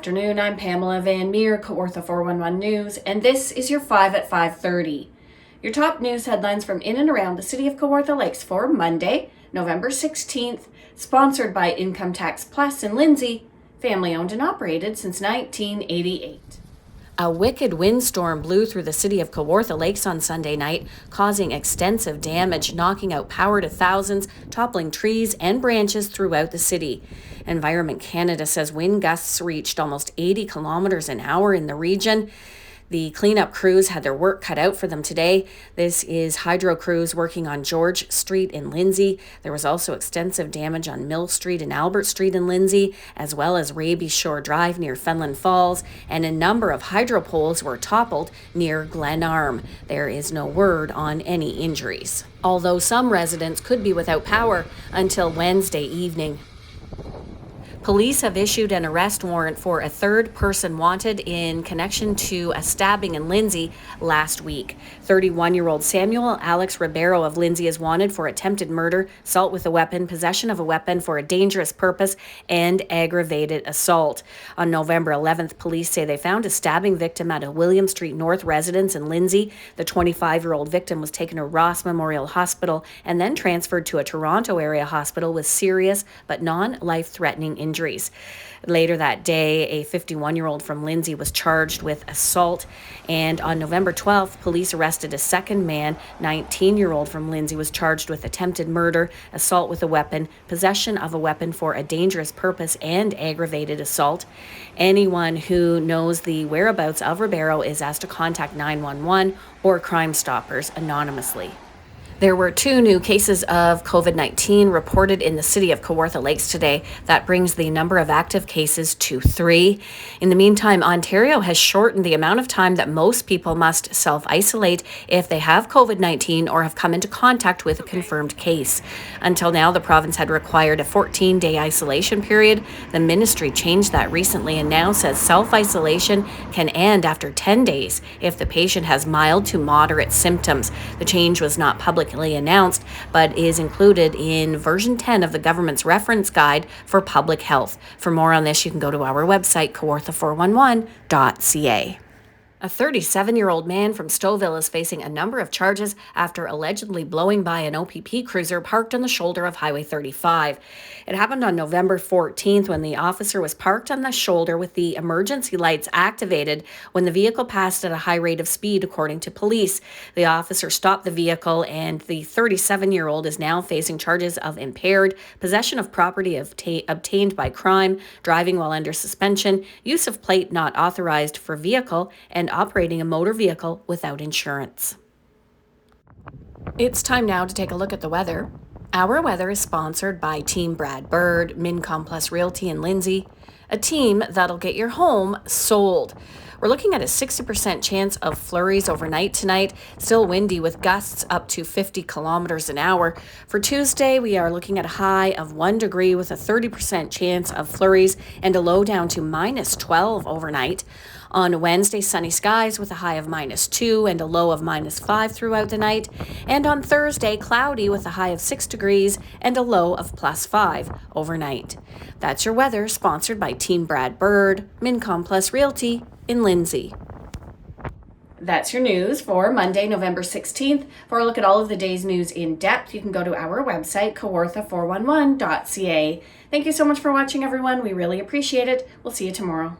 afternoon. I'm Pamela Van Meer, Kawartha 411 News, and this is your 5 at 5:30. Your top news headlines from in and around the city of Kawartha Lakes for Monday, November 16th, sponsored by Income Tax Plus in Lindsay, family owned and operated since 1988. A wicked windstorm blew through the city of Kawartha Lakes on Sunday night, causing extensive damage, knocking out power to thousands, toppling trees and branches throughout the city. Environment Canada says wind gusts reached almost 80 kilometers an hour in the region. The cleanup crews had their work cut out for them today. This is hydro crews working on George Street in Lindsay. There was also extensive damage on Mill Street and Albert Street in Lindsay, as well as Raby Shore Drive near Fenland Falls, and a number of hydro poles were toppled near Glenarm. There is no word on any injuries, although some residents could be without power until Wednesday evening. Police have issued an arrest warrant for a third person wanted in connection to a stabbing in Lindsay last week. 31-year-old Samuel Alex Ribeiro of Lindsay is wanted for attempted murder, assault with a weapon, possession of a weapon for a dangerous purpose, and aggravated assault. On November 11th, police say they found a stabbing victim at a William Street North residence in Lindsay. The 25-year-old victim was taken to Ross Memorial Hospital and then transferred to a Toronto area hospital with serious but non-life-threatening injuries. Later that day, a 51-year-old from Lindsay was charged with assault. And on November 12th, police arrested a second man, 19-year-old from Lindsay, was charged with attempted murder, assault with a weapon, possession of a weapon for a dangerous purpose, and aggravated assault. Anyone who knows the whereabouts of Ribeiro is asked to contact 911 or Crime Stoppers anonymously. There were 2 new cases of COVID-19 reported in the city of Kawartha Lakes today. That brings the number of active cases to 3. In the meantime, Ontario has shortened the amount of time that most people must self-isolate if they have COVID-19 or have come into contact with a confirmed case. Until now, the province had required a 14-day isolation period. The ministry changed that recently and now says self-isolation can end after 10 days if the patient has mild to moderate symptoms. The change was not publicly announced, but is included in version 10 of the government's reference guide for public health. For more on this, you can go to our website, kawartha411.ca. A 37-year-old man from Stouffville is facing a number of charges after allegedly blowing by an OPP cruiser parked on the shoulder of Highway 35. It happened on November 14th when the officer was parked on the shoulder with the emergency lights activated when the vehicle passed at a high rate of speed, according to police. The officer stopped the vehicle, and the 37-year-old is now facing charges of impaired, possession of property obtained by crime, driving while under suspension, use of plate not authorized for vehicle, and operating a motor vehicle without insurance. It's time now to take a look at the weather. Our weather is sponsored by Team Brad Bird, Mincom Plus Realty in Lindsay, a team that'll get your home sold. We're looking at a 60% chance of flurries overnight tonight, still windy with gusts up to 50 kilometers an hour. For Tuesday, we are looking at a high of 1 degree with a 30% chance of flurries and a low down to -12 overnight. On Wednesday, sunny skies with a high of -2 and a low of -5 throughout the night. And on Thursday, cloudy with a high of 6 degrees and a low of +5 overnight. That's your weather, sponsored by Team Brad Bird, Mincom Plus Realty in Lindsay. That's your news for Monday, November 16th. For a look at all of the day's news in depth, you can go to our website, kawartha411.ca. Thank you so much for watching, everyone. We really appreciate it. We'll see you tomorrow.